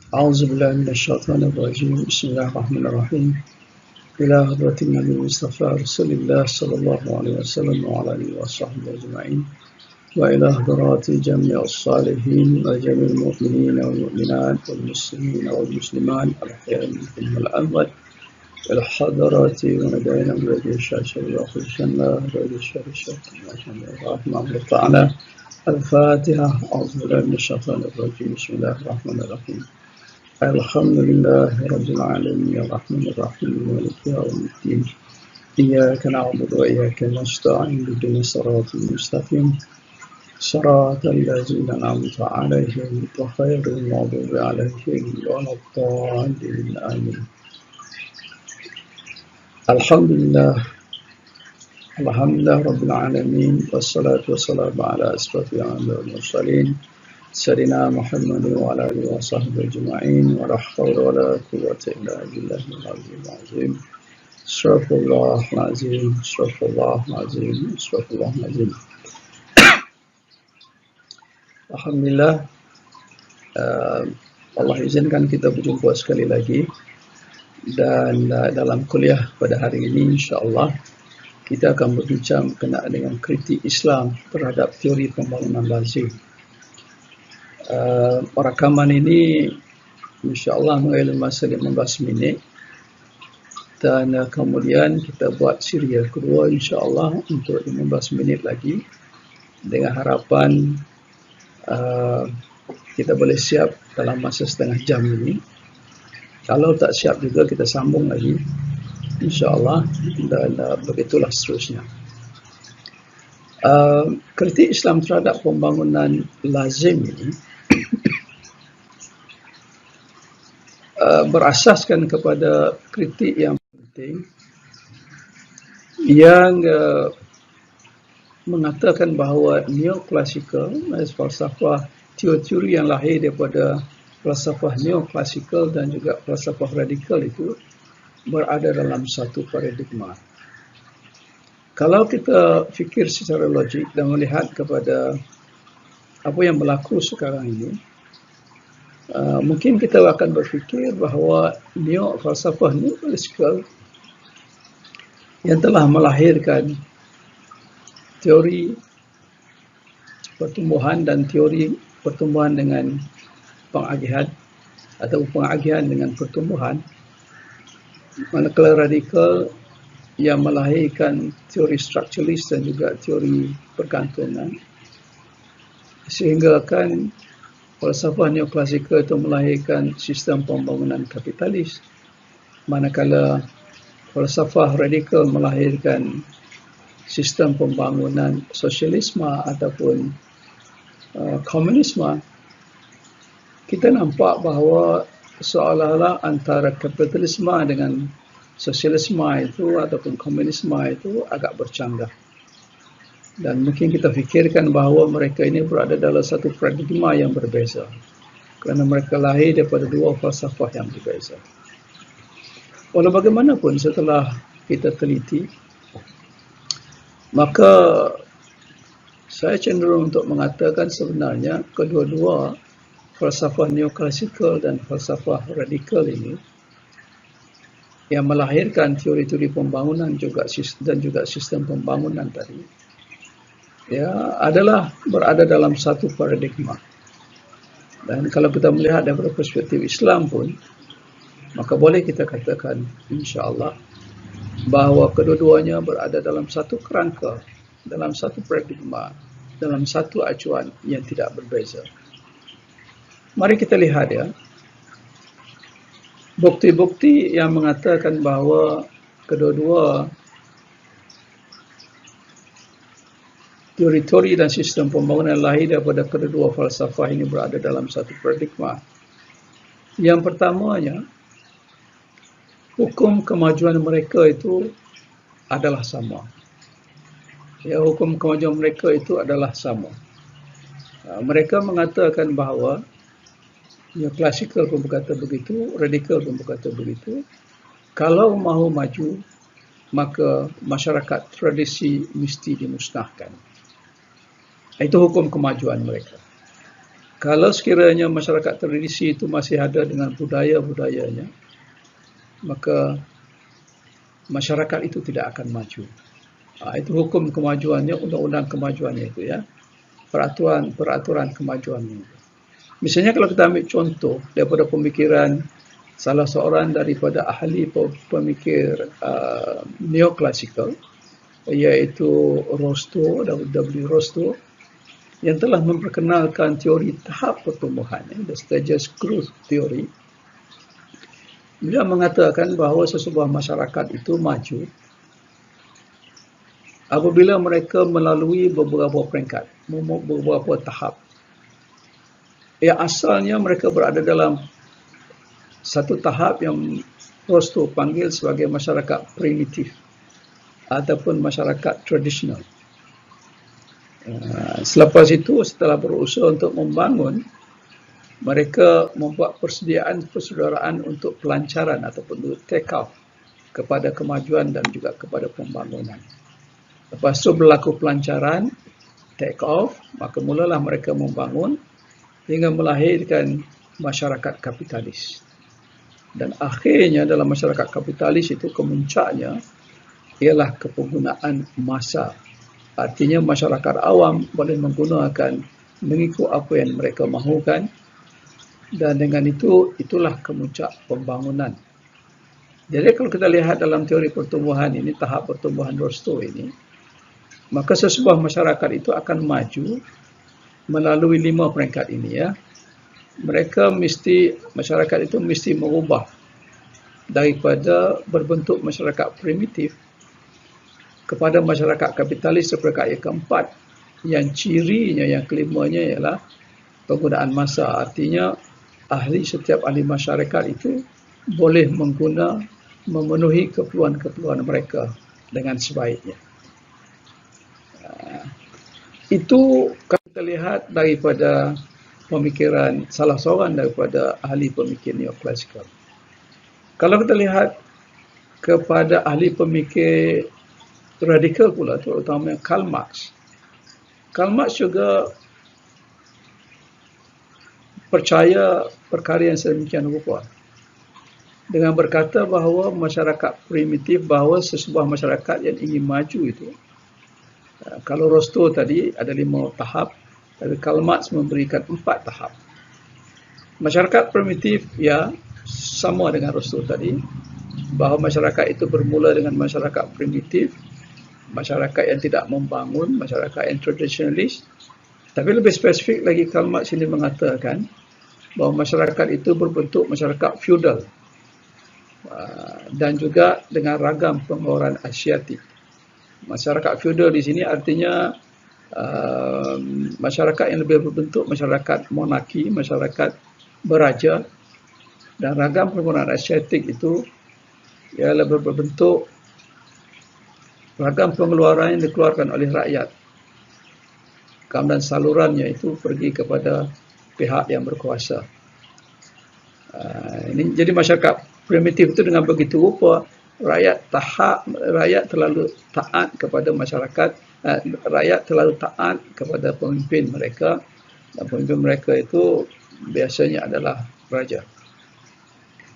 أعوذ بالله من الشيطان الرجيم بسم الله الرحمن الرحيم إلى حضرة النبي المصطفى رسول الله صلى الله عليه وسلم وعلى آله وصحبه أجمعين وإلى حضرات جميع الصالحين وجميع المؤمنين والمؤمنات والمسلمين والمسلمات الأحياء منهم والأموات إلى حضرات ونبينا الذي شاشر وخشن الله الذي شاشر رحمه الله تعالى الفاتحة. أعوذ بالله من الشيطان الرجيم بسم الله الرحمن الرحيم الحمد لله رب العالمين الرحمن الرحيم مالك يوم الدين إياك نعبد وإياك نستعين اهدنا الصراط المستقيم صراط الذين أنعمت عليهم غير المغضوب عليهم ولا الضالين آمين. الحمد لله رب العالمين والصلاة والسلام على أشرف الأنبياء والمرسلين سيدنا محمد وعلى آله وصحبه أجمعين ولا حول ولا قوة إلا بالله العلي العظيم. استغفر الله العظيم استغفر الله العظيم استغفر الله العظيم. Alhamdulillah, Allah izinkan kita berjumpa sekali lagi dan dalam kuliah pada hari ini insya-Allah kita akan berbincang berkenaan dengan kritik Islam terhadap teori pembangunan lazim. Rakaman ini insya-Allah mengambil masa 15 minit dan kemudian kita buat serial kedua insya-Allah untuk 15 minit lagi dengan harapan kita boleh siap dalam masa setengah jam ini. Kalau tak siap juga kita sambung lagi insya-Allah dan begitulah seterusnya. Kritik Islam terhadap pembangunan lazim ini berasaskan kepada kritik yang penting yang mengatakan bahawa neoklasikal, falsafah teori yang lahir daripada falsafah neoklasikal dan juga falsafah radikal itu berada dalam satu paradigma. Kalau kita fikir secara logik dan melihat kepada apa yang berlaku sekarang ini, mungkin kita akan berfikir bahawa falsafah neoklasikal yang telah melahirkan teori pertumbuhan dan teori pertumbuhan dengan pengagihan atau pengagihan dengan pertumbuhan, manakala radikal yang melahirkan teori strukturalis dan juga teori pergantungan, sehingga kan falsafah neoklasikal itu melahirkan sistem pembangunan kapitalis, manakala falsafah radikal melahirkan sistem pembangunan sosialisme ataupun komunisme. Kita nampak bahawa seolah-olah antara kapitalisme dengan sosialisme itu ataupun komunisme itu agak bercanggah. Dan mungkin kita fikirkan bahawa mereka ini berada dalam satu paradigma yang berbeza kerana mereka lahir daripada dua falsafah yang berbeza. Walau bagaimanapun setelah kita teliti, maka saya cenderung untuk mengatakan sebenarnya kedua-dua falsafah neoklasikal dan falsafah radikal ini yang melahirkan teori-teori pembangunan dan juga sistem pembangunan tadi, ya, adalah berada dalam satu paradigma. Dan kalau kita melihat dari perspektif Islam pun, maka boleh kita katakan insya-Allah bahawa kedua-duanya berada dalam satu kerangka, dalam satu paradigma, dalam satu acuan yang tidak berbeza. Mari kita lihat ya, bukti-bukti yang mengatakan bahawa kedua-dua teori-teori dan sistem pembangunan lahir daripada kedua-dua falsafah ini berada dalam satu paradigma. Yang pertamanya, hukum kemajuan mereka itu adalah sama. Ya, hukum kemajuan mereka itu adalah sama. Mereka mengatakan bahawa neoklasikal pun berkata begitu, radikal pun berkata begitu. Kalau mahu maju, maka masyarakat tradisi mesti dimusnahkan. Itu hukum kemajuan mereka. Kalau sekiranya masyarakat tradisi itu masih ada dengan budaya-budayanya, maka masyarakat itu tidak akan maju. Itu hukum kemajuannya, undang-undang kemajuannya itu ya, peraturan kemajuannya. Misalnya kalau kita ambil contoh daripada pemikiran salah seorang daripada ahli pemikir neoklasikal, iaitu Rostow, W. Rostow, yang telah memperkenalkan teori tahap pertumbuhan, the stages growth theory. Beliau mengatakan bahawa sesebuah masyarakat itu maju apabila mereka melalui beberapa peringkat, beberapa tahap. Yang asalnya mereka berada dalam satu tahap yang Rostow panggil sebagai masyarakat primitif ataupun masyarakat tradisional. Selepas itu, setelah berusaha untuk membangun, mereka membuat persediaan persaudaraan untuk pelancaran ataupun untuk take off kepada kemajuan dan juga kepada pembangunan. Lepas itu berlaku pelancaran, take off, maka mulalah mereka membangun hingga melahirkan masyarakat kapitalis. Dan akhirnya dalam masyarakat kapitalis itu kemuncaknya ialah kepenggunaan massa. Artinya masyarakat awam boleh mengikut apa yang mereka mahukan, dan dengan itu, itulah kemuncak pembangunan. Jadi kalau kita lihat dalam teori pertumbuhan ini, tahap pertumbuhan Rostow ini, maka sesebuah masyarakat itu akan maju melalui 5 peringkat ini ya. Masyarakat itu mesti mengubah daripada berbentuk masyarakat primitif kepada masyarakat kapitalis seperti yang keempat, yang cirinya, yang kelimanya ialah penggunaan massa. Artinya setiap ahli masyarakat itu boleh memenuhi keperluan-keperluan mereka dengan sebaiknya. Itu kalau kita lihat daripada pemikiran salah seorang daripada ahli pemikir neoklasikal. Kalau kita lihat kepada ahli pemikir radikal pula, terutama Karl Marx. Karl Marx juga percaya perkara yang sedemikian rupa dengan berkata bahawa masyarakat primitif, bahawa sesebuah masyarakat yang ingin maju itu, kalau Rostow tadi ada 5 tahap, tapi Karl Marx memberikan 4 tahap. Masyarakat primitif ya sama dengan Rostow tadi, bahawa masyarakat itu bermula dengan masyarakat primitif, masyarakat yang tidak membangun, masyarakat yang tradisionalis. Tapi lebih spesifik lagi, Karl Marx ini mengatakan bahawa masyarakat itu berbentuk masyarakat feudal dan juga dengan ragam pengeluaran Asiatik. Masyarakat feudal di sini artinya masyarakat yang lebih berbentuk masyarakat monarki, masyarakat beraja, dan ragam pengeluaran Asiatik itu ia lebih berbentuk ragam pengeluaran yang dikeluarkan oleh rakyat, kemudian salurannya itu pergi kepada pihak yang berkuasa. Jadi masyarakat primitif itu dengan begitu rupa rakyat terlalu taat kepada masyarakat, rakyat terlalu taat kepada pemimpin mereka, dan pemimpin mereka itu biasanya adalah raja.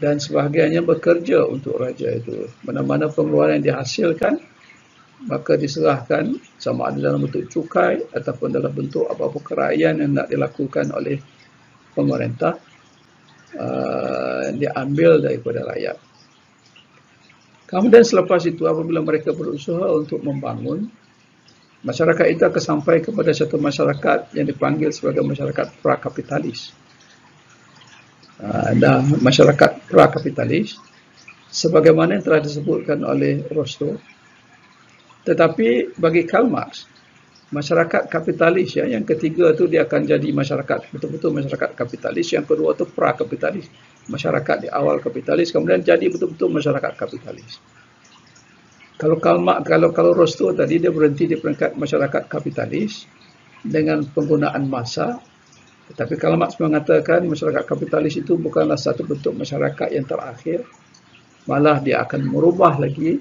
Dan sebahagiannya bekerja untuk raja itu. Mana-mana pengeluaran yang dihasilkan maka diserahkan sama ada dalam bentuk cukai ataupun dalam bentuk apa-apa kerajaan yang nak dilakukan oleh pemerintah, diambil daripada rakyat. Kemudian selepas itu apabila mereka berusaha untuk membangun, masyarakat itu akan sampai kepada satu masyarakat yang dipanggil sebagai masyarakat prakapitalis. Dan masyarakat prakapitalis sebagaimana yang telah disebutkan oleh Rostow. Tetapi bagi Karl Marx, masyarakat kapitalis ya, yang ketiga itu dia akan jadi masyarakat betul-betul masyarakat kapitalis, yang kedua itu prakapitalis, masyarakat di awal kapitalis, kemudian jadi betul-betul masyarakat kapitalis. Kalau Karl Marx, kalau Rostow tadi dia berhenti di peringkat masyarakat kapitalis dengan penggunaan massa, tetapi Karl Marx mengatakan masyarakat kapitalis itu bukanlah satu bentuk masyarakat yang terakhir, malah dia akan merubah lagi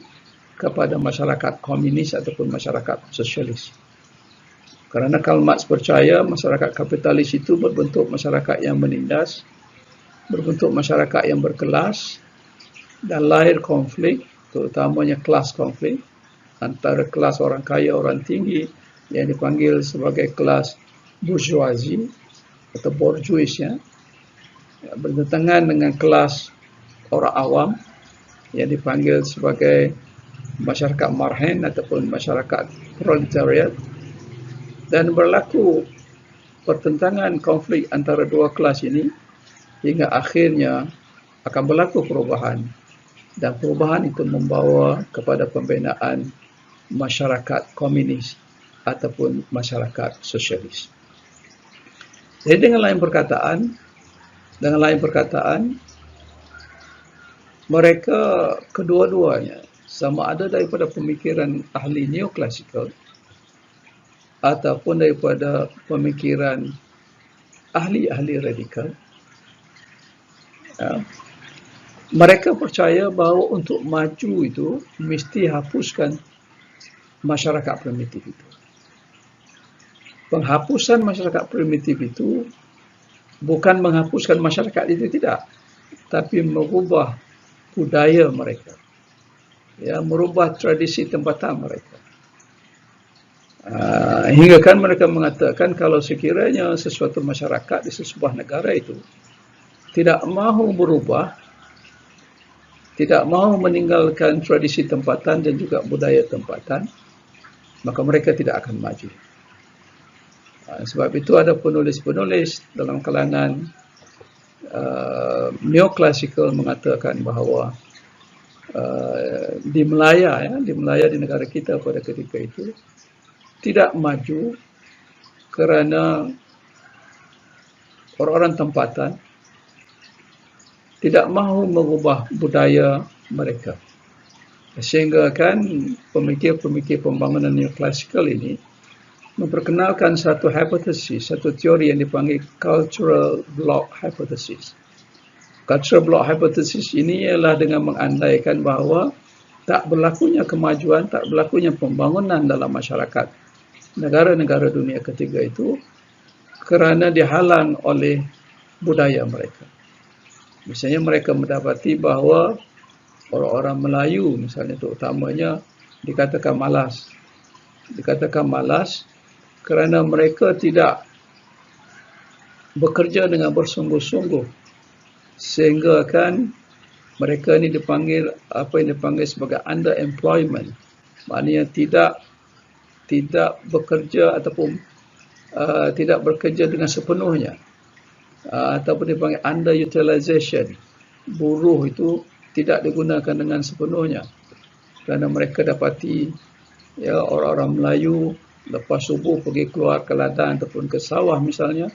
kepada masyarakat komunis ataupun masyarakat sosialis. Kerana Karl Marx percaya masyarakat kapitalis itu berbentuk masyarakat yang menindas, berbentuk masyarakat yang berkelas, dan lahir konflik, terutamanya kelas konflik, antara kelas orang kaya, orang tinggi yang dipanggil sebagai kelas bourgeoisie atau bourgeois, ya, bertentangan dengan kelas orang awam yang dipanggil sebagai masyarakat marhen ataupun masyarakat proletariat, dan berlaku pertentangan konflik antara dua kelas ini hingga akhirnya akan berlaku perubahan, dan perubahan itu membawa kepada pembinaan masyarakat komunis ataupun masyarakat sosialis. Jadi dengan lain perkataan, mereka kedua-duanya sama ada daripada pemikiran ahli neoklasikal ataupun daripada pemikiran ahli-ahli radikal. Mereka percaya bahawa untuk maju itu mesti hapuskan masyarakat primitif itu. Penghapusan masyarakat primitif itu bukan menghapuskan masyarakat itu, tidak, tapi merubah budaya mereka, ya, merubah tradisi tempatan mereka. Hingga kan mereka mengatakan kalau sekiranya sesuatu masyarakat di sebuah negara itu tidak mahu berubah, tidak mahu meninggalkan tradisi tempatan dan juga budaya tempatan, maka mereka tidak akan maju. Sebab itu ada penulis-penulis dalam kalangan neoklasikal mengatakan bahawa di Melaya, di negara kita pada ketika itu tidak maju kerana orang-orang tempatan tidak mahu mengubah budaya mereka. Sehingga kan pemikir-pemikir pembangunan neoklasikal ini memperkenalkan satu hipotesis, satu teori yang dipanggil cultural block hypothesis. Cultural block hypothesis ini ialah dengan mengandaikan bahawa tak berlakunya kemajuan, tak berlakunya pembangunan dalam masyarakat negara-negara dunia ketiga itu kerana dihalang oleh budaya mereka. Misalnya mereka mendapati bahawa orang-orang Melayu misalnya terutamanya dikatakan malas. Dikatakan malas kerana mereka tidak bekerja dengan bersungguh-sungguh, sehingga kan mereka ini dipanggil apa yang dipanggil sebagai underemployment. Maknanya tidak bekerja ataupun tidak bekerja dengan sepenuhnya, ataupun dipanggil underutilization. Buruh itu tidak digunakan dengan sepenuhnya kerana mereka dapati, ya, orang-orang Melayu lepas subuh pergi keluar ke ladang ataupun ke sawah misalnya,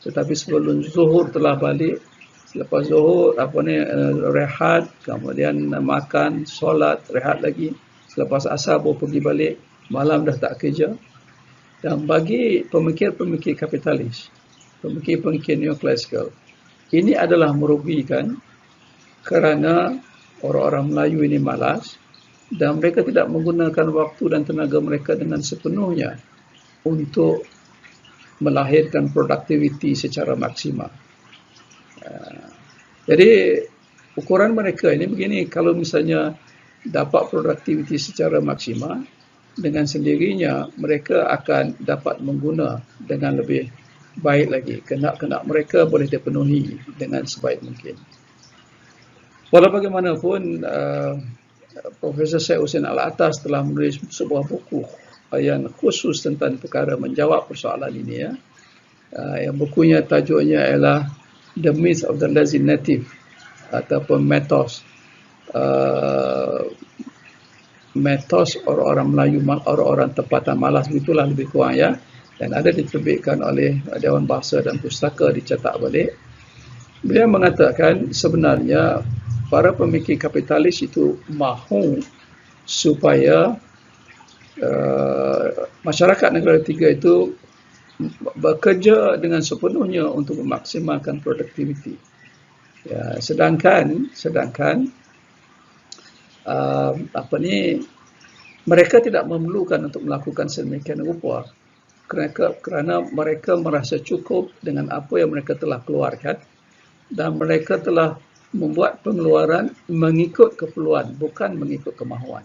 tetapi sebelum zuhur telah balik. Selepas zuhur rehat, kemudian makan, solat, rehat lagi. Selepas asar baru pergi balik, malam dah tak kerja. Dan bagi pemikir-pemikir kapitalis, pemikir-pemikir neoklasikal, ini adalah merugikan kerana orang-orang Melayu ini malas dan mereka tidak menggunakan waktu dan tenaga mereka dengan sepenuhnya untuk melahirkan produktiviti secara maksimal. Jadi ukuran mereka ini begini, kalau misalnya dapat produktiviti secara maksimal, dengan sendirinya mereka akan dapat mengguna dengan lebih baik lagi. Kenak-kenak mereka boleh dipenuhi dengan sebaik mungkin. Walau bagaimanapun, Profesor Syed Hussein Alatas telah menulis sebuah buku yang khusus tentang perkara menjawab persoalan ini, ya. Yang bukunya tajuknya ialah The Myth of the Lazy Native ataupun Metos orang-orang Melayu, orang-orang tempatan malas, begitulah lebih kurang, ya. Dan ada diterbitkan oleh Dewan Bahasa dan Pustaka, dicetak balik. Beliau mengatakan sebenarnya para pemikir kapitalis itu mahu supaya masyarakat negara tiga itu bekerja dengan sepenuhnya untuk memaksimalkan produktiviti. Ya, sedangkan mereka tidak memerlukan untuk melakukan sedemikian rupa kerana mereka merasa cukup dengan apa yang mereka telah keluarkan dan mereka telah membuat pengeluaran mengikut keperluan, bukan mengikut kemahuan.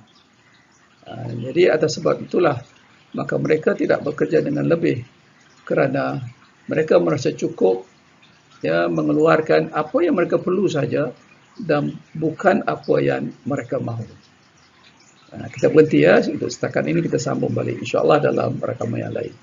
Jadi atas sebab itulah maka mereka tidak bekerja dengan lebih kerana mereka merasa cukup ya mengeluarkan apa yang mereka perlu saja dan bukan apa yang mereka mahu. Kita berhenti ya untuk setakat ini, kita sambung balik insya-Allah dalam rakaman yang lain.